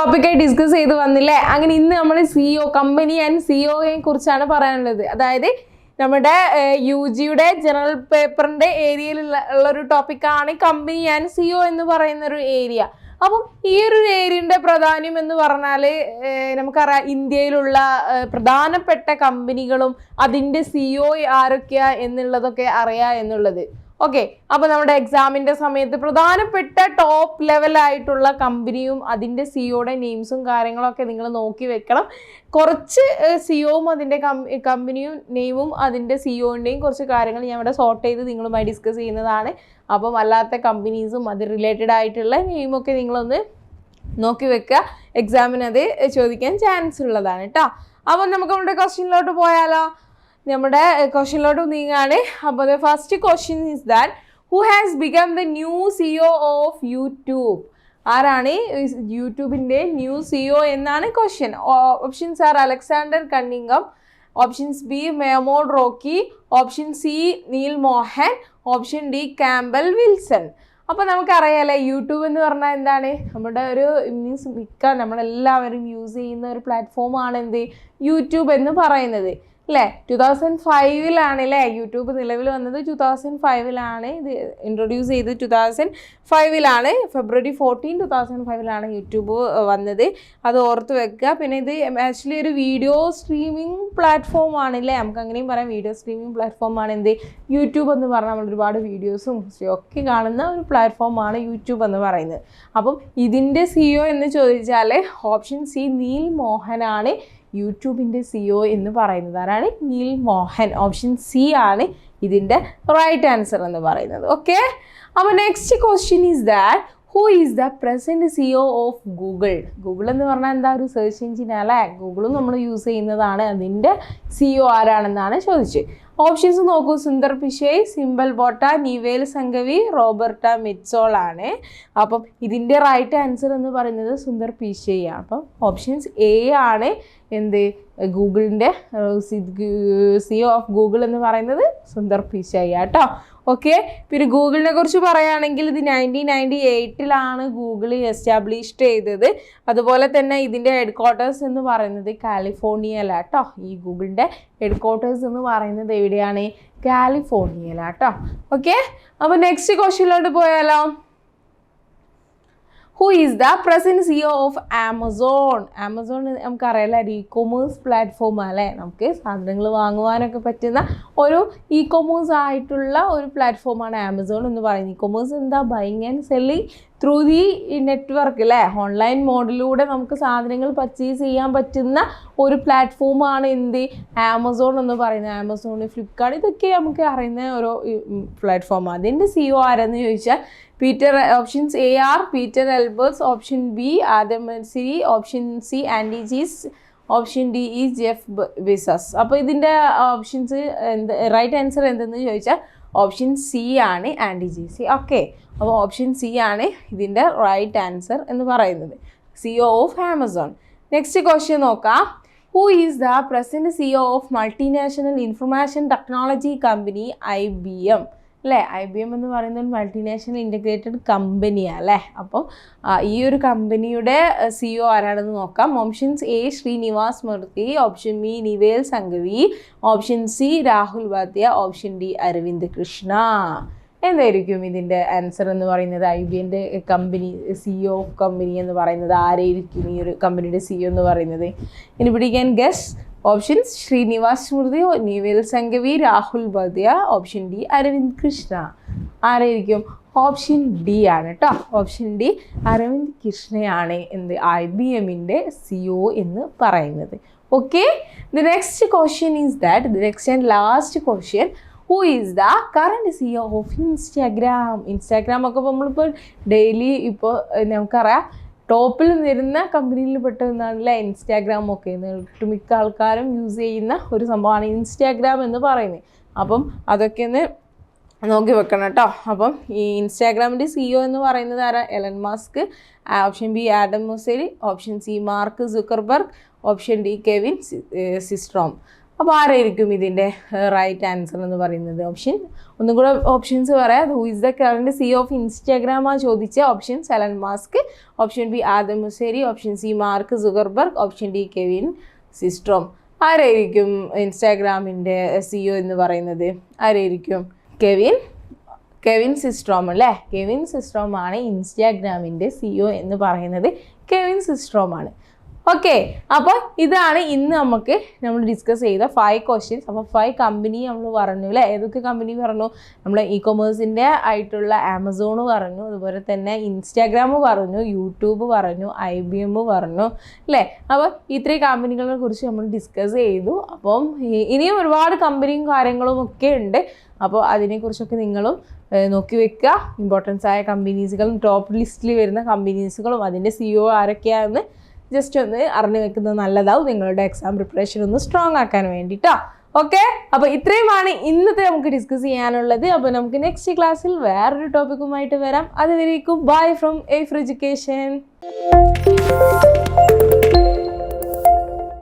ടോപ്പിക്കായി discuss ചെയ്ത് വന്നില്ലേ? അങ്ങനെ ഇന്ന് നമ്മൾ സിഇഒ കമ്പനി ആൻഡ് സിഇഒയെ കുറിച്ചാണ് പറയാനുള്ളത്. അതായത് നമ്മുടെ UGയുടെ ജനറൽ പേപ്പറിന്റെ ഏരിയയിലുള്ള ഒരു ടോപ്പിക്കാണ് കമ്പനി ആൻഡ് സിഇഒ എന്ന് പറയുന്ന ഒരു ഏരിയ. അപ്പം ഈ ഒരു ഏരിയയുടെ പ്രാധാന്യം എന്ന് പറഞ്ഞാൽ നമുക്കറിയാം, ഇന്ത്യയിലുള്ള പ്രധാനപ്പെട്ട കമ്പനികളും അതിൻ്റെ സിഇഒ ആരൊക്കെയാ എന്നുള്ളതൊക്കെ അറിയാം എന്നുള്ളത്. ഓക്കെ, അപ്പോൾ നമ്മുടെ എക്സാമിൻ്റെ സമയത്ത് പ്രധാനപ്പെട്ട ടോപ്പ് ലെവലായിട്ടുള്ള കമ്പനിയും അതിൻ്റെ സിഇഒയുടെ നെയിംസും കാര്യങ്ങളൊക്കെ നിങ്ങൾ നോക്കി വെക്കണം. കുറച്ച് സിഇഒവും അതിൻ്റെ കമ്പനിയും നെയിമും അതിൻ്റെ സിഇഒൻ്റെയും കുറച്ച് കാര്യങ്ങൾ ഞാൻ ഇവിടെ സോർട്ട് ചെയ്ത് നിങ്ങളുമായി ഡിസ്കസ് ചെയ്യുന്നതാണ്. അപ്പം അല്ലാത്ത കമ്പനീസും അത് റിലേറ്റഡ് ആയിട്ടുള്ള നെയിമൊക്കെ നിങ്ങളൊന്ന് നോക്കി വെക്കുക. എക്സാമിന് അത് ചോദിക്കാൻ ചാൻസ് ഉള്ളതാണ് കേട്ടോ. അപ്പം നമുക്ക് നമ്മുടെ ക്വസ്റ്റ്യനിലോട്ട് പോയാലോ? നമ്മുടെ ക്വസ്റ്റ്യനിലോട്ട് നീങ്ങാണ്. അപ്പോൾ the first question is that who has become the new CEO of YouTube? ആരാണ് യൂട്യൂബിൻ്റെ ന്യൂ സിഇഒ എന്നാണ് question. Options are Alexander Cunningham, options B മേമോഡ് റോക്കി, option C Neal Mohan, option D Campbell Wilson. അപ്പോൾ നമുക്കറിയാമല്ലേ, യൂട്യൂബ് എന്ന് പറഞ്ഞാൽ എന്താണ്? നമ്മുടെ ഒരു മീൻസ് നമ്മളെല്ലാവരും യൂസ് ചെയ്യുന്ന ഒരു പ്ലാറ്റ്ഫോമാണ് എന്ത് യൂട്യൂബ് എന്ന് പറയുന്നത് അല്ലേ? 2005 യൂട്യൂബ് നിലവിൽ വന്നത് 2005 ഇത് ഇൻട്രൊഡ്യൂസ് ചെയ്ത് 2005 ഫെബ്രുവരി 14, 2005 യൂട്യൂബ് വന്നത്. അത് ഓർത്ത് വെക്കുക. പിന്നെ ഇത് ആക്ച്വലി ഒരു വീഡിയോ സ്ട്രീമിംഗ് പ്ലാറ്റ്ഫോം ആണല്ലേ, നമുക്ക് അങ്ങനെയും പറയാം. വീഡിയോ സ്ട്രീമിംഗ് പ്ലാറ്റ്ഫോമാണ് എന്ത് യൂട്യൂബ് എന്ന് പറഞ്ഞാൽ. നമ്മൾ ഒരുപാട് വീഡിയോസും ഒക്കെ കാണുന്ന ഒരു പ്ലാറ്റ്ഫോമാണ് യൂട്യൂബ് എന്ന് പറയുന്നത്. അപ്പം ഇതിൻ്റെ സിഇഒ എന്ന് ചോദിച്ചാൽ ഓപ്ഷൻ സി നീൽ മോഹനാണ് യൂട്യൂബിൻ്റെ സിഇഒ എന്ന് പറയുന്നത്. ആരാണ്? നീൽ മോഹൻ. ഓപ്ഷൻ സി ആണ് ഇതിൻ്റെ റൈറ്റ് ആൻസർ എന്ന് പറയുന്നത്. ഓക്കെ, അപ്പോൾ next question is that who is the present CEO of Google? Google എന്ന് പറഞ്ഞാൽ എന്താ? ഒരു സെർച്ച് എഞ്ചിൻ അല്ലേ? ഗൂഗിളും നമ്മൾ യൂസ് ചെയ്യുന്നതാണ്. അതിൻ്റെ സിഇഒ ആരാണെന്നാണ് ചോദിച്ചത്. ഓപ്ഷൻസ് നോക്കൂ. സുന്ദർ പിഷൈ, സിംബൽ ബോട്ട, നിവേൽ സംഘവി, റോബർട്ട മിറ്റ്സോൾ ആണ്. അപ്പം ഇതിൻ്റെ റൈറ്റ് ആൻസർ എന്ന് പറയുന്നത് സുന്ദർ പിഷൈ ആണ്. അപ്പം ഓപ്ഷൻസ് എ ആണ് എന്ത് ഗൂഗിളിൻ്റെ സിഇഒ ഓഫ് ഗൂഗിൾ എന്ന് പറയുന്നത് സുന്ദർ പിഷൈ ആട്ടോ. ഓക്കെ, പിന്നെ ഗൂഗിളിനെ കുറിച്ച് പറയുകയാണെങ്കിൽ ഇത് 1998 ഗൂഗിൾ എസ്റ്റാബ്ലിഷ്ഡ് ചെയ്തത്. അതുപോലെ തന്നെ ഇതിൻ്റെ ഹെഡ് ക്വാർട്ടേഴ്സ് എന്ന് പറയുന്നത് കാലിഫോർണിയയിലാട്ടോ. ഈ ഗൂഗിളിൻ്റെ ഹെഡ് ക്വാർട്ടേഴ്സ് എന്ന് പറയുന്നത് എവിടെയാണ്? കാലിഫോർണിയയിലാട്ടോ. ഓക്കെ, അപ്പോൾ നെക്സ്റ്റ് ക്വസ്റ്റ്യനിലോട്ട് പോയാലോ? Who is the present CEO of Amazon? Amazon നമുക്കറിയാലോ, ഒരു ഇ കൊമേഴ്സ് പ്ലാറ്റ്ഫോം അല്ലേ? നമുക്ക് സാധനങ്ങൾ വാങ്ങുവാനൊക്കെ പറ്റുന്ന ഒരു ഇ കൊമേഴ്സ് ആയിട്ടുള്ള ഒരു പ്ലാറ്റ്ഫോമാണ് ആമസോൺ എന്ന് പറയുന്നത്. ഇ കൊമേഴ്സ് എന്താ? Buying and selling through the network അല്ലേ? ഓൺലൈൻ മോഡിലൂടെ നമുക്ക് സാധനങ്ങൾ പർച്ചേസ് ചെയ്യാൻ പറ്റുന്ന ഒരു പ്ലാറ്റ്ഫോമാണ് എന്ത്? ആമസോൺ എന്ന് പറയുന്നത്. ആമസോൺ, ഫ്ലിപ്കാർട്ട്, ഇതൊക്കെ നമുക്ക് അറിയുന്ന ഓരോ പ്ലാറ്റ്ഫോമാണ്. അതിൻ്റെ സിഇഒ ആരെന്ന് ചോദിച്ചാൽ Peter. Options A are Peter Elbers, option B Adam Mosseri, option C Andy Jassy, option D ഈ ജെഫ് ബിസസ്. അപ്പോൾ ഇതിൻ്റെ ഓപ്ഷൻസ് റൈറ്റ് ആൻസർ എന്തെന്ന് ചോദിച്ചാൽ ഓപ്ഷൻ സി ആണ് ആൻഡി ജീസി. ഓക്കെ, അപ്പോൾ ഓപ്ഷൻ സി ആണ് ഇതിൻ്റെ റൈറ്റ് ആൻസർ എന്ന് പറയുന്നത്, CEO of Amazon. Next question നോക്കാം. Who is the present CEO of multinational information technology company IBM? അല്ലേ? IBM എന്ന് പറയുന്നത് മൾട്ടിനാഷണൽ ഇൻ്റഗ്രേറ്റഡ് കമ്പനിയാണ് അല്ലേ? അപ്പം ഈ ഒരു കമ്പനിയുടെ സിഇഒ ആരാണെന്ന് നോക്കാം. Options A Srinivas Murthy, option B Nivel Sanghvi, option C Rahul Vadya, option D Arvind Krishna. എന്തായിരിക്കും ഇതിൻ്റെ ആൻസർ എന്ന് പറയുന്നത്? IBMൻ്റെ കമ്പനി സിഇഒ ഓഫ് കമ്പനി എന്ന് പറയുന്നത് ആരായിരിക്കും? ഈ ഒരു കമ്പനിയുടെ സിഇഒ എന്ന് പറയുന്നത് anybody can guess? Options Srinivas Murthy, Nivel Sanghvi, Rahul Vadya, option D Arvind Krishna. ആരായിരിക്കും? ഓപ്ഷൻ ഡി ആണ് കേട്ടോ. ഓപ്ഷൻ ഡി അരവിന്ദ് കൃഷ്ണയാണ് എന്ത് IBMൻ്റെ സിഇഒ എന്ന് പറയുന്നത്. Okay, the next question is that the next and last question who is the current CEO of Instagram? Instagram ഒക്കെ നമ്മളിപ്പോൾ ഡെയിലി ഇപ്പോൾ നമുക്കറിയാം ടോപ്പിൽ വരുന്ന കമ്പനിയിൽ പെട്ടതെന്നാണല്ലേ ഇൻസ്റ്റാഗ്രാമൊക്കെ. ഒട്ടുമിക്ക ആൾക്കാരും യൂസ് ചെയ്യുന്ന ഒരു സംഭവമാണ് ഇൻസ്റ്റാഗ്രാം എന്ന് പറയുന്നത്. അപ്പം അതൊക്കെ ഒന്ന് നോക്കി വെക്കണം കേട്ടോ. അപ്പം ഈ ഇൻസ്റ്റാഗ്രാമിൻ്റെ സിഇഒ എന്ന് പറയുന്നത് ആരാ? Elon Musk. Option B Adam Mosseri, option C Mark Zuckerberg, option D Kevin Systrom. അപ്പോൾ ആരായിരിക്കും ഇതിൻ്റെ റൈറ്റ് ആൻസർ എന്ന് പറയുന്നത്? ഒന്നും കൂടെ ഓപ്ഷൻസ് പറയാം. Who is the current CEO of Instagram ചോദിച്ച option Elon Musk, option B Adam Mosseri, option C Mark Zuckerberg, option D Kevin Systrom. ആരായിരിക്കും ഇൻസ്റ്റാഗ്രാമിൻ്റെ CEO എന്ന് പറയുന്നത്? ആരായിരിക്കും? കെവിൻ സിസ്ട്രോം അല്ലേ? കെവിൻ സിസ്ട്രോം ആണ് ഇൻസ്റ്റാഗ്രാമിൻ്റെ CEO എന്ന് പറയുന്നത്. കെവിൻ സിസ്ട്രോം ആണ്. ഓക്കെ, അപ്പോൾ ഇതാണ് ഇന്ന് നമ്മൾ ഡിസ്കസ് ചെയ്ത 5 ക്വസ്റ്റ്യൻസ്. അപ്പോൾ 5 കമ്പനി നമ്മൾ പറഞ്ഞു അല്ലേ? ഏതൊക്കെ കമ്പനി പറഞ്ഞു? നമ്മൾ ഇ-കൊമേഴ്സിൻ്റെ ആയിട്ടുള്ള ആമസോൺ പറഞ്ഞു, അതുപോലെ തന്നെ ഇൻസ്റ്റാഗ്രാം പറഞ്ഞു, യൂട്യൂബ് പറഞ്ഞു, IBM പറഞ്ഞു അല്ലേ? അപ്പോൾ ഇത്രയും കമ്പനികളെ കുറിച്ച് നമ്മൾ ഡിസ്കസ് ചെയ്തു. അപ്പം ഇനിയും ഒരുപാട് കമ്പനിയും കാര്യങ്ങളും ഒക്കെ ഉണ്ട്. അപ്പോൾ അതിനെക്കുറിച്ചൊക്കെ നിങ്ങളും നോക്കി വെക്കുക. ഇമ്പോർട്ടൻസ് ആയ കമ്പനീസുകളും ടോപ്പ് ലിസ്റ്റിൽ വരുന്ന കമ്പനീസുകളും അതിൻ്റെ CEO ആരൊക്കെയാണെന്ന് ജസ്റ്റ് ഒന്ന് അറിഞ്ഞു വെക്കുന്നത് നല്ലതാവും, നിങ്ങളുടെ എക്സാം പ്രിപ്പറേഷൻ ഒന്ന് സ്ട്രോങ് ആക്കാൻ വേണ്ടിയിട്ടോ. ഓക്കെ, അപ്പോൾ ഇത്രയുമാണ് ഇന്നത്തെ നമുക്ക് ഡിസ്കസ് ചെയ്യാനുള്ളത്. അപ്പോൾ നമുക്ക് നെക്സ്റ്റ് ക്ലാസ്സിൽ വേറൊരു ടോപ്പിക്കുമായിട്ട് വരാം. അതുവരേക്കും ബൈ ഫ്രം A4 Education.